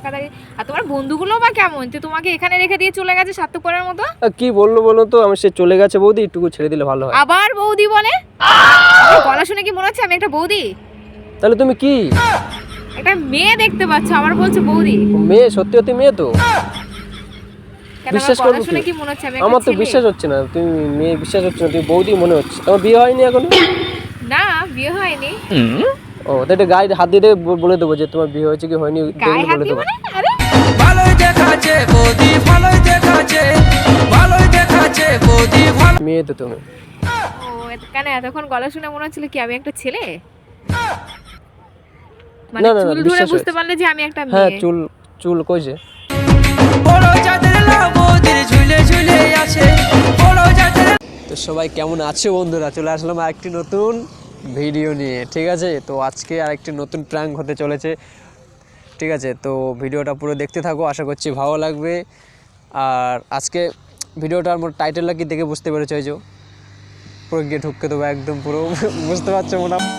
একা থাকি। আর তোমার বন্ধুগুলো বা কেমন, যে তোমাকে এখানে রেখে দিয়ে চলে গেছে স্বার্থপরের মতো? কি বললো বলো তো, আমি সে চলে গেছে বৌদি, একটু ছেড়ে দিলে ভালো হয়। আবার বৌদি বলে? আমার গলা শুনে কি মনে হচ্ছে আমি একটা বৌদি? তাহলে তুমি কি একটা মেয়ে দেখতে পাচ্ছ, আবার বলছো বৌদি? মেয়ে? সত্যি সত্যি মেয়ে তো। কেন বিশ্বাস আমার গলা করবো শুনে কি? কি মনে হচ্ছে আমি আমার একটা তো ছেলে? বিশ্বাস হচ্ছে না, তুমি মেয়ে বিশ্বাস হচ্ছে না, তুমি বৌদি মনে হচ্ছে। তোমার বিয়ে হয়নি এখনো? না, বিয়ে হয়নি। ও, তাহলে একটা গায়ে হাত দিয়ে বলে দেবো যে তোমার বিয়ে হয়েছে কি হয়নি, গায়ে দেখলে হাত বলে দিয়ে দেবো। মানে? আরে ভালোই দেখাচ্ছে বৌদি, ভালোই দেখাচ্ছে, ভালোই দেখাচ্ছে বৌদি, ভালো। মেয়ে তো তুমি। ও, কেন এতক্ষণ গলা শুনে মনে হচ্ছিল কি আমি একটা ছেলে? মানে না না না, চুল ধরে বিশ্বাস বুঝতে হয়েছে। পারলে যে আমি একটা হ্যাঁ, মেয়ে? চুল চুল কইছে। বড় জাতের লাউ বৌদির ঝুলে ঝুলে আছে, বড় জাতের। তো সবাই কেমন আছে বন্ধুরা, চলে আসলাম আরেকটি নতুন ভিডিও নিয়ে। ঠিক আছে, তো আজকে আরেকটি নতুন প্র্যাঙ্ক হতে চলেছে। ঠিক আছে, তো ভিডিওটা পুরো দেখতে থাকো, আশা করছি ভালো লাগবে। আর আজকে ভিডিওটার মোট টাইটেলটা কি দেখে বুঝতে পেরেছো, এই যে পুরো গিয়ে ঢুককে দেবো একদম পুরো বুঝতে পারছো মোটামুটি।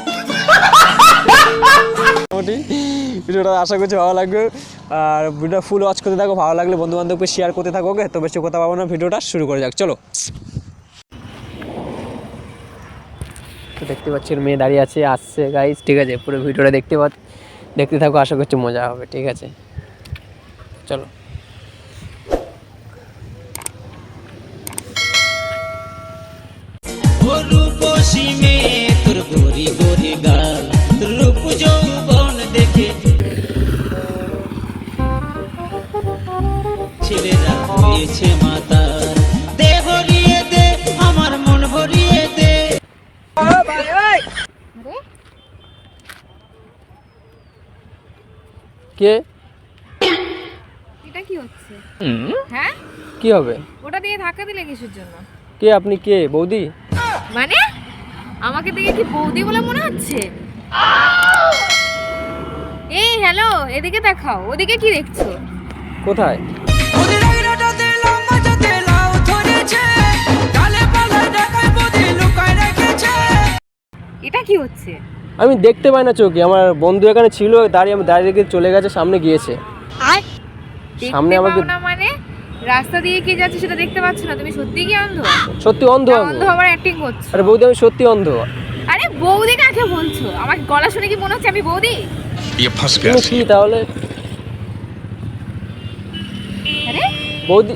ভিডিওটা আশা করছি ভালো লাগবে, আর ভিডিওটা ফুল ওয়াচ করতে থাকো, ভালো লাগলে বন্ধু বান্ধবকে শেয়ার করতে থাকো। ওকে, তো বেশি কথা পাবো না, ভিডিওটা শুরু করে যাক, চলো। তো দেখতে পাচ্ছি মেয়ে দাঁড়িয়ে আছে, আসছে গাইজ। ঠিক আছে, পুরো ভিডিওটা দেখতে থাকো, আশা করছি মজা হবে। ঠিক আছে, চলো। রূপসী মেয়ে তোর গোরি গোরি গাল, রূপ যৌবন দেখে ছেলেরা হয়েছে মাতার। দে ভরিয়ে দে আমার মন ভরিয়ে দে। আরে কে? এটা কি হচ্ছে? হ্যাঁ, কি হবে? ওটা দিয়ে ধাক্কা দিলে কিসের জন্য? কে আপনি? কে বৌদি? মানে আমাকে দেখে কি বৌদি বলে মনে হচ্ছে? এই হ্যালো, এদিকে দেখাও, ওদিকে কি দেখছো? কোথায়? ওদের আইরাটাতে লম্বা জাতে লাউ ধরেছে, ডালে পালায় ঢাকায় বৌদি লুকায় রেখেছে। এটা কি হচ্ছে? আমি দেখতে পাই না চোখে, আমার বন্ধু এখানে ছিল, আমি দাঁড়িয়ে রেখে চলে গেছে, সামনে গিয়েছে। সামনে দেখতে আমাকে পাও না মানে? রাস্তা দিয়ে কে যাচ্ছে সেটা দেখতে পাচ্ছ না? তুমি সত্যি কি অন্ধ? সত্যি অন্ধ না, আমি। অন্ধ হবার অ্যাক্টিং করছো? আরে বৌদি, আমি সত্যি অন্ধ। আরে বৌদি কাকে বলছো? আমার গলা শুনে কি মনে হচ্ছে আমি বৌদি? ये फंस गया তুমি কি তাহলে আরে বৌদি?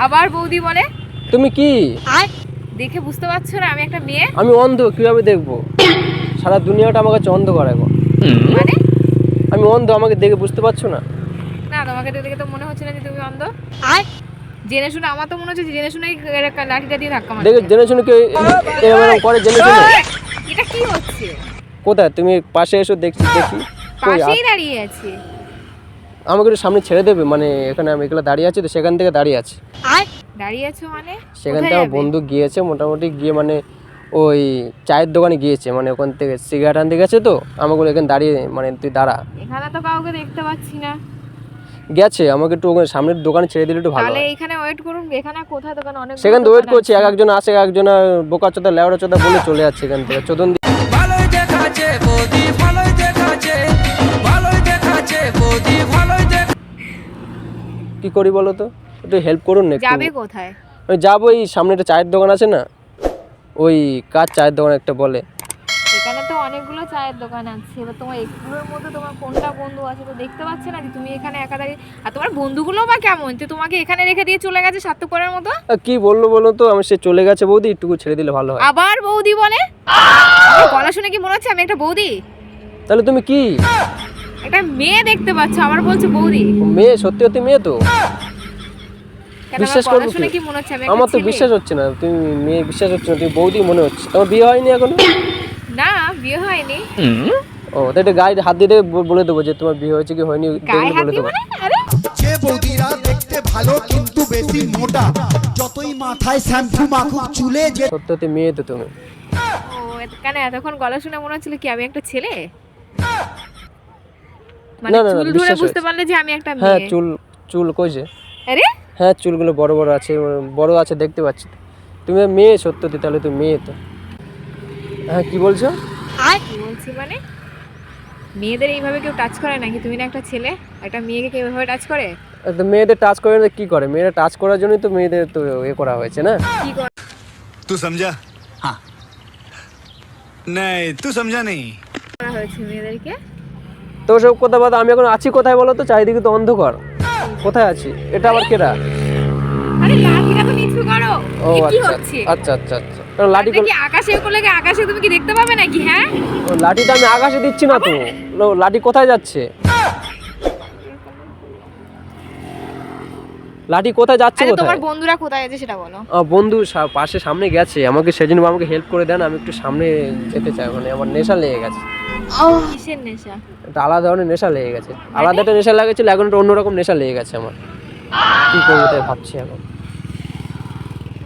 আবার বৌদি বলে? তুমি কি? দেখে বুঝতে পারছো না আমি একটা মেয়ে? আমি অন্ধ, কিভাবে দেখবো? সারা দুনিয়াটা আমার কাছে অন্ধ করা এখন। মানে আমি অন্ধ, আমাকে দেখে বুঝতে পারছো না? না, তোমাকে দেখে তো মনে হচ্ছে না যে তুমি অন্ধ। জেনে শুনে, আমার তো মনে হচ্ছে যে জেনে শুনেই লাঠিটা দিয়ে ধাক্কা মারছে। দেখে জেনে শুনে কেউ এরকম করে জেনে শুনে? এটা কি হচ্ছে? কোথায়? তুমি পাশে এসো, দেখি। কই? পাশেই দাঁড়িয়ে আছে। আমাকে একটু সামনে ছেড়ে দেবে, মানে এখানে আমি এগুলো দাঁড়িয়ে আছি, তো সেখান থেকে দাঁড়িয়ে আছি। দাঁড়িয়ে আছো মানে? সেখান কোথায় থেকে আমার যাবে? বন্ধু গিয়েছে মোটামুটি, গিয়ে মানে ওই চায়ের দোকানে গিয়েছে, মানে ওখান থেকে সিগারেট আনতে গেছে। তো আমাকে এখানে দাঁড়িয়ে, মানে তুই দাঁড়া। এখানে তো কাউকে দেখতে পাচ্ছি না। গেছে, আমাকে একটু ওখানে সামনের দোকানে ছেড়ে দিলে একটু ভালো তাহলে হয়। এখানে ওয়েট করুন। এখানে কোথায় দোকান? অনেক সেখান থেকে ওয়েট করছি, এক একজন আসে, এক একজন বোকা চোদা লেওড়া চোদা বলে চলে যাচ্ছে এখান থেকে চোদন দিয়ে। ভালোই দেখাচ্ছে বৌদি, ভালোই দেখাচ্ছে, ভালোই দেখাচ্ছে বৌদি, ভালোই দেখ। কি করি বলো তো, একটু হেল্প করুন না একটু। যাবে কোথায়? আমি যাবো, এই সামনে একটা চায়ের দোকান আছে না, ওই কার চায়ের দোকান একটা বলে। এখানে তো অনেকগুলো চায়ের দোকান আছে, এবার তোমার এগুলোর মধ্যে তোমার কোনটা বন্ধু আছে তো দেখতে পাচ্ছ না যে তুমি এখানে একা থাকি। আর তোমার বন্ধুগুলো বা কেমন, যে তোমাকে এখানে রেখে দিয়ে চলে গেছে স্বার্থপরের মতো? কি বললো বলো তো, আমি সে চলে গেছে বৌদি, একটু ছেড়ে দিলে ভালো হয়। আবার বৌদি বলে? আমার গলা শুনে কি মনে হচ্ছে আমি একটা বৌদি? তাহলে তুমি কি একটা মেয়ে দেখতে পাচ্ছ, আবার বলছো বৌদি? মেয়ে? সত্যি সত্যি মেয়ে তো। কেন বিশ্বাস আমার গলা করবো শুনে কি? কি মনে হচ্ছে আমি আমার একটা তো ছেলে? বিশ্বাস হচ্ছে না, তুমি মেয়ে বিশ্বাস হচ্ছে না, তুমি বৌদি মনে হচ্ছে। তোমার বিয়ে হয়নি এখনো? না, বিয়ে হয়নি। ও, তো একটা গায়ে হাত দিয়ে বলে দেবো যে তোমার বিয়ে হয়েছে কি হয়নি, গায়ে দেখলে হাত বলে দিয়ে দেবো। মানে? আরে যে বৌদিরা দেখতে ভালো কিন্তু বেশি মোটা, যতই মাথায় শ্যাম্পু মাখুক চুলে যে সত্যি সত্যি মেয়ে তো তুমি। ও, কেন এতক্ষণ গলা শুনে মনে হচ্ছিল কি আমি একটা ছেলে? মানে না, না, না, চুল ধরে বিশ্বাস বুঝতে হয়েছে। পারলে যে আমি একটা হ্যাঁ, মেয়ে? চুল কইছে। আরে হ্যাঁ, চুলগুলো বড় বড় আছে, বড় আছে দেখতে পাচ্ছি। তুমি মেয়ে সত্যি, তাহলে তুমি মেয়ে তো। হ্যাঁ, কি বলছো? কি বলছি মানে? মেয়েদের এইভাবে কেউ টাচ করে নাকি? তুমি না একটা ছেলে, একটা মেয়েকে কেউ এভাবে টাচ করে? তো মেয়েদের টাচ করে না কি করে? মেয়েরা টাচ করার জন্যই তো মেয়েদের তো এ করা হয়েছে না? কি तू समझा? हाँ नहीं तू समझा नहीं করা হয়েছে মেয়েদেরকে? তো সব কথা বাদ, আমি এখন আছি কোথায় বলো তো? চারিদিকে তো অন্ধকার, কোথায় আছি? এটা আবার কেরা? আরে লাঠিটা তো নিচু করো। ও এ কি আচ্ছা হচ্ছে? আচ্ছা আচ্ছা আচ্ছা। কারণ লাঠি লাঠিটা কি আকাশে করলে কি আকাশে তুমি কি দেখতে পাবে নাকি? হ্যাঁ, লাঠিটা আমি আকাশে দিচ্ছি না তো। লাঠি কোথায় যাচ্ছে? লাঠি কোথায় যাচ্ছে? আরে কোথায় তোমার বন্ধুরা কোথায় আছে সেটা বলো। বন্ধু পাশে সামনে গেছে, আমাকে সেজন্য আমাকে হেল্প করে দেন, আমি একটু সামনে যেতে চাই। মানে আমার নেশা লেগে গেছে, কিসের নেশা? একটা আলাদা ধরনের নেশা লেগে গেছে। আলাদা একটা নেশা লাগেছিল, এখন একটা অন্যরকম নেশা লেগে গেছে আমার। কি করবো তাই ভাবছি এখন।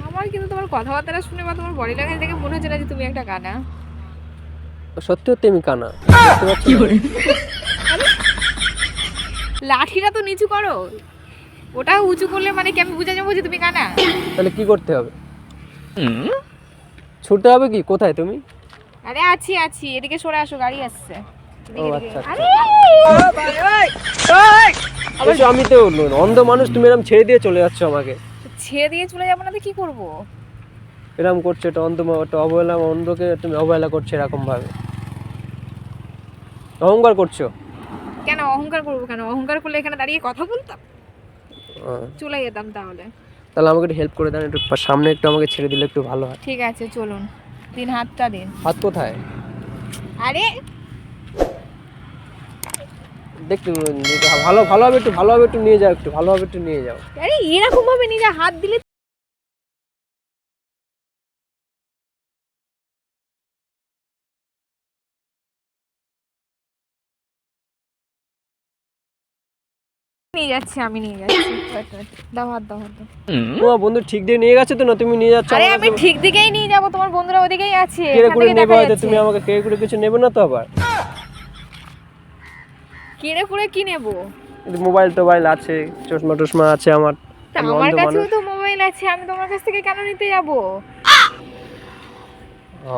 আমার কিন্তু তোমার কথাবার্তা শুনে বা তোমার বডি ল্যাঙ্গুয়েজ দেখে মনে হচ্ছে না যে তুমি একটা কানা। সত্যি সত্যি আমি কানা। বুঝতে পারছো না? লাঠিটা তো নিচু করো। ওটা উঁচু করলে মানে কি আমি বুঝে যাবো যে তুমি কানা? তাহলে কি করতে হবে? ছুটতে হবে কি? কোথায় তুমি? আরে আছি আছি, এদিকে সরে আসো, গাড়ি আসছে। ও আচ্ছা আচ্ছা। আরে অবশ্য আমি তো অন্ধ মানুষ, তুমি এরকম ছেড়ে দিয়ে চলে যাচ্ছ আমাকে। ছেড়ে দিয়ে চলে যাবো না তো কি করবো? এরকম করছো, এটা একটা অবহেলা, অন্ধকে তুমি অবহেলা করছো এরকম ভাবে, অহংকার করছো। কেন অহংকার করবো? কেন অহংকার করলে এখানে দাঁড়িয়ে কথা বলতাম? চলে যেতাম তাহলে। তাহলে আমাকে একটু হেল্প করে দেন, একটু সামনে একটু আমাকে ছেড়ে দিলে একটু ভালো হয়। ঠিক আছে চলুন, দিন হাতটা দিন। হাত কোথায়? আরে দেখতে ভালোভাবে একটু নিয়ে যাও, একটু ভালোভাবে একটু নিয়ে যাও। আরে এরকম ভাবে নিজে হাত দিলে নিয়ে যাচ্ছি, আমি নিয়ে যাচ্ছি। Wait, wait, দাও হাত, দাও হাত দাও। তোমার বন্ধু ঠিক দিয়ে নিয়ে গেছে তো? না তুমি নিয়ে যাচ্ছ? আরে আমি ঠিক দিকেই নিয়ে যাব, তোমার বন্ধুরা ওদিকেই আছে। কেড়ে এখান কুড়ে থেকে নেবে দেখা হয়তো, যাচ্ছে। তুমি আমাকে কেড়ে কুড়ে কিছু নেবে না তো আবার? কেড়ে কুড়ে কি নেব? মোবাইল টোবাইল আছে, চশমা টশমা আছে আমার। তা আমি আমার অন্ধ কাছেও মানুষ। তো মোবাইল আছে, আমি তোমার কাছ থেকে কেন নিতে যাব? ও,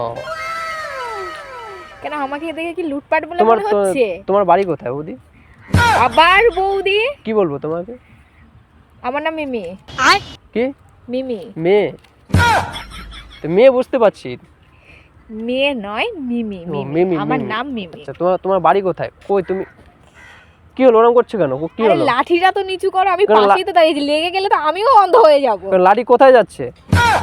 কেন আমাকে দেখে কি লুটপাট বলে তোমার মনে হচ্ছে? তোমার বাড়ি কোথায় বৌদি? আবার বৌদি? কি বলবো তোমাকে? আমার নাম মিমি। কি মিমি। মেয়ে? তো মেয়ে বুঝতে পারছি। মেয়ে নয়, মিমি। ও, মিমি, আমার মিমি। নাম মিমি। আচ্ছা, তোমার বাড়ি কোথায়? কই তুমি? কি হলো, ওরকম করছো কেন? কি আরে হলো? লাঠিটা তো নিচু করো, আমি কারণ পাশেই তো দাঁড়িয়েছি, লেগে গেলে তো আমিও অন্ধ হয়ে যাব। লাঠি কোথায় যাচ্ছে?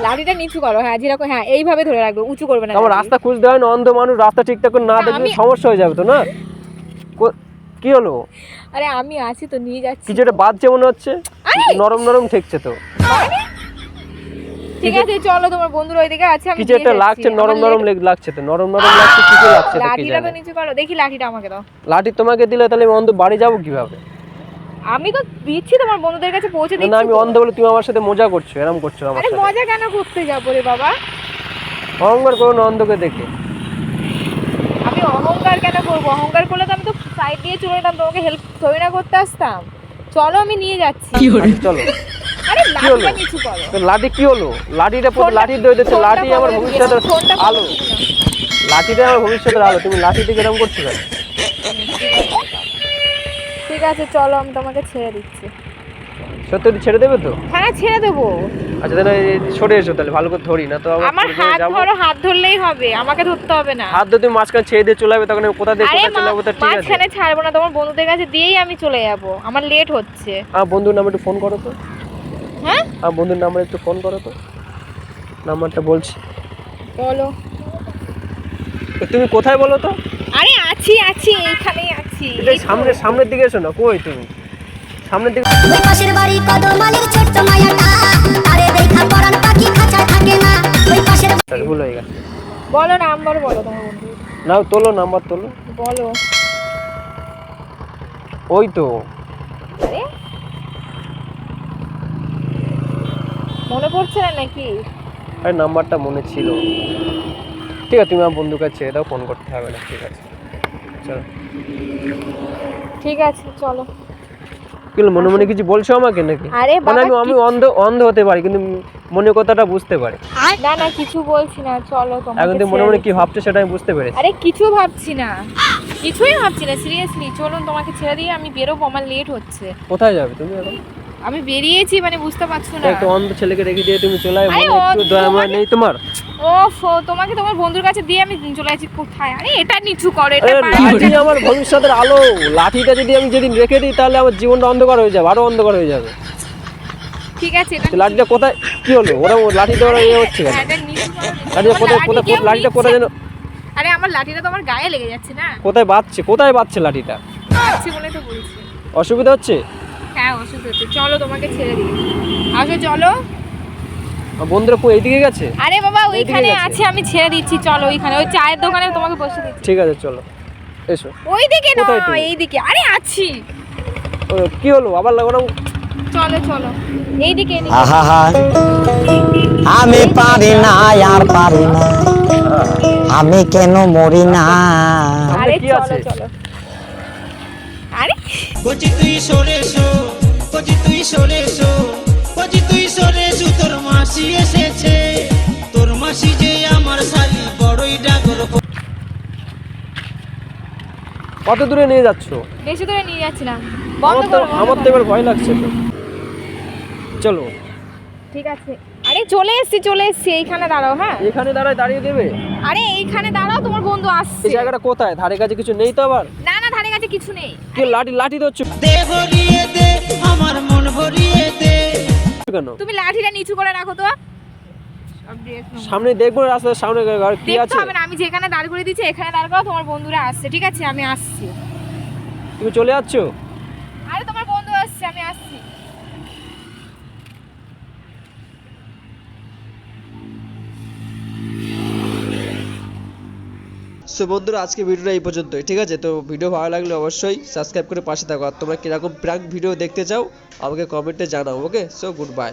লাঠিটা নিচু করো, হ্যাঁ যেরকম, হ্যাঁ এইভাবে ধরে রাখবে, উঁচু করবে না। আমার লাঠি। রাস্তা খুঁজতে হয় না, অন্ধ মানুষ রাস্তা ঠিকঠাক করে না তা দেখলে আমি- সমস্যা হয়ে যাবে তো না? কি হলো? আরে আমি আছি তো, নিয়ে যাচ্ছি। কিছু একটা বাজছে মনে হচ্ছে, আরে! নরম নরম ঠেকছে তো। মানে? ঠিক আছে চলো, তোমার বন্ধুর ওইদিকে আছে, আমি কিছু নিয়ে একটা যাচ্ছি। লাগছে, আমার নরম নরম লাগছে তো, নরম নরম লাগছে, কিছু লাগছে তো, কি লাঠিটা তো জানি। নিচু করো, দেখি লাঠিটা আমাকে দাও। লাঠি তোমাকে দিলে তাহলে আমি অন্ধ বাড়ি যাবো কিভাবে? আমি তো দিচ্ছি তোমার বন্ধুদের কাছে পৌঁছে না দিচ্ছি। আমি তো। অন্ধ বলে তুমি আমার সাথে মজা করছো, এরকম করছো আমার আরে সাথে। মজা কেন করতে যাবো রে বাবা? অহংকার করো না অন্ধকে দেখে। আমি অহংকার কেন করবো? অহংকার করলে তো আমি তো সাইড দিয়ে চলে যেতাম, তোমাকে হেল্প থই না করতে আসতাম। চলো আমি নিয়ে যাচ্ছি। আচ্ছা, চলো। আরে কি হলো? লাঠিটা নিচু করো। তো লাঠি কি হলো? লাঠিটা ফোনটা- লাঠি দিয়ে দিচ্ছে, ফোনটা লাঠি আমার পকেটে দিয়ে ভবিষ্যতের নাও, ফোনটা পকেটে আলো। দিয়ে নাও। লাঠিটা আমার ভবিষ্যতের আলো, তুমি লাঠি থেকে এরকম করছো কেন? ঠিক আছে চলো, আমি তোমাকে ছেড়ে দিচ্ছি। সত্যি ছেড়ে দেবে তো? হ্যাঁ ছেড়ে দেবো। আচ্ছা তাহলে সরে এসো, তাহলে ভালো করে ধরি না তো আবার আমার পড়ে টড়ে হাত যাবো। ধরো, হাত ধরলেই হবে, আমাকে ধরতে হবে না। হাত ধরে তুমি মাঝখানে ছেড়ে দিয়ে চলে যাবে, তখন আমি কোথা দিয়ে আরে কোথায় চলে যাবো তা ঠিক আছে। মাঝখানে ছাড়বো না, তোমার বন্ধুদের কাছে দিয়েই আমি চলে যাবো, আমার লেট হচ্ছে। আমার বন্ধুর নাম্বার একটু ফোন করো তো। হ্যাঁ আমার বন্ধুর নাম্বার একটু ফোন করো তো, নাম্বারটা বলছি। বলো। তো তুমি কোথায় বলো তো? আরে আছি আছি, এইখানেই আছি। এই সামনের দিকে এসো না, কই তুমি? সামনের দিকে। ওই পাশের বাড়ি কদমালের ছোট্ট মায়াটা, আরে দেখা পরান পাখি খাঁচায় থাকে না। ওই পাশের ভুল হয়ে গেছে। বলো নাম্বার বলো তোমার বন্ধু। নাও তোলো, নাম্বার তোলো। বলো। ওই তো। আরে মনে পড়ছে না নাকি? আরে নাম্বারটা মনে ছিল। ঠিক আছে, তুমি আমার বন্ধুকে ছেড়ে দাও, ফোন করতে হবে না, ঠিক আছে চলো। ঠিক আছে চলো। কি হলো, মনে মনে কিছু বলছো আমাকে নাকি? আরে মানে বাবা, আমি অন্ধ হতে পারি, কিন্তু মনের কথাটা বুঝতে পারি। না না কিছু বলছি না, চলো তোমাকে এখন তুমি মনে ছেড়ে মনে কি দিচ্ছি। ভাবছো সেটা আমি বুঝতে পেরেছি। আরে কিছু ভাবছি না। কিছুই ভাবছি না সিরিয়াসলি। চলুন তোমাকে ছেড়ে দিয়ে আমি বেরোবো, আমার লেট হচ্ছে। কোথায় যাবে তুমি এখন? আমি বেরিয়েছি, মানে বুঝতে পারছো না। একটা অন্ধ ছেলেকে রেখে দিয়ে তুমি চলে আরে একটু দয়া মায়া নেই তোমার? তোমাকে তোমার বন্ধুর কাছে দিয়ে আমি চলে যাচ্ছি। কোথায়? আরে এটা নিচু করো, এটা আরে পারা লাঠি যায় না। আমার ভবিষ্যতের আলো। লাঠিটা যদি আমি যেদিন রেখে দিই তাহলে আমার জীবনটা অন্ধকার হয়ে যাবে, আরো অন্ধকার হয়ে যাবে। ঠিক আছে, এটা তো লাঠিটা কোথায় কি হলো? ওরা লাঠিটা ওরা ইয়ে হচ্ছে কেন? হ্যাঁ, এটা নিচু করো। লাঠিটা কোথায় লাঠি কোথায় কেউ লাঠিটা নিচ্ছে। কোথায় যেন আরে আমার লাঠিটা তো আমার গায়ে লেগে যাচ্ছে না। কোথায় বাজছে? কোথায় বাজছে লাঠিটা? আছে বলে তো বলছি। অসুবিধা হচ্ছে? হ্যাঁ অসুবিধা হচ্ছে। চলো তোমাকে ছেড়ে দিই, আসো চলো। আমার বন্ধুরা এইদিকে গেছে? আরে বাবা এইদিকে ওইখানে গেছে। আছে, আমি ছেড়ে দিচ্ছি। চলো ওইখানে, ওই চায়ের দোকানে তোমাকে বসে দিচ্ছি। ঠিক আছে চলো, এসো। ওইদিকে কোথায় না, তুমি? এইদিকে। আরে আছি। ও, কি হলো আবার ওরকম? চলো চলো এইদিকে, এইদিকে। আহা আমি পারি না আর পারি না, আমি কেন মরি না। আরে কি চলো আছে? চলো। আরে কচি তুই সরে এসো, কচি তুই সরে এসো, কচি তুই সরে এসো, তোর মাসি এসেছে, তোর মাসি যে আমার শালি বড়ই ডাগর। কত দূরে নিয়ে যাচ্ছো? বেশি দূরে নিয়ে যাচ্ছিলাম। বন্ধ আমার তো করো, বন্ধ আমার তো করো। এবার ভয় লাগছে তো। চলো ঠিক আছে। আরে চলে এসছি, এইখানে দাঁড়াও। হ্যাঁ এখানে দাঁড়িয়ে দেবে? আরে এইখানে দাঁড়াও, তোমার বন্ধু আসছে। এই জায়গাটা কোথায়? ধারে কাছে কিছু নেই তো আবার? না না, ধারে কাছে কিছু নেই। কি লাঠি ধরছো দে ভরিয়ে দে, আমার মন ভরিয়ে দে। কেন? তুমি লাঠিটা নিচু করে রাখো তো। সব ড্রেস নোংরা। সামনে দেখবো রাস্তার সামনে কি দেখতে আছে? হবে না, আমি যেখানে দাঁড় করে দিচ্ছি এখানে দাঁড় করো, তোমার বন্ধুরা আসছে। ঠিক আছে আমি আসছি। তুমি চলে যাচ্ছো? আরে তোমার বন্ধু আসছে, আমি আসছি। সো বন্ধুরা আজকে ভিডিওটা এই পর্যন্তই, ঠিক আছে? তো ভিডিও ভালো লাগলে অবশ্যই সাবস্ক্রাইব করে পাশে থাকো। আর তোমরা কিরকম প্র্যাঙ্ক ভিডিও দেখতে চাও আমাকে কমেন্টে জানাও। ওকে, সো গুড বাই।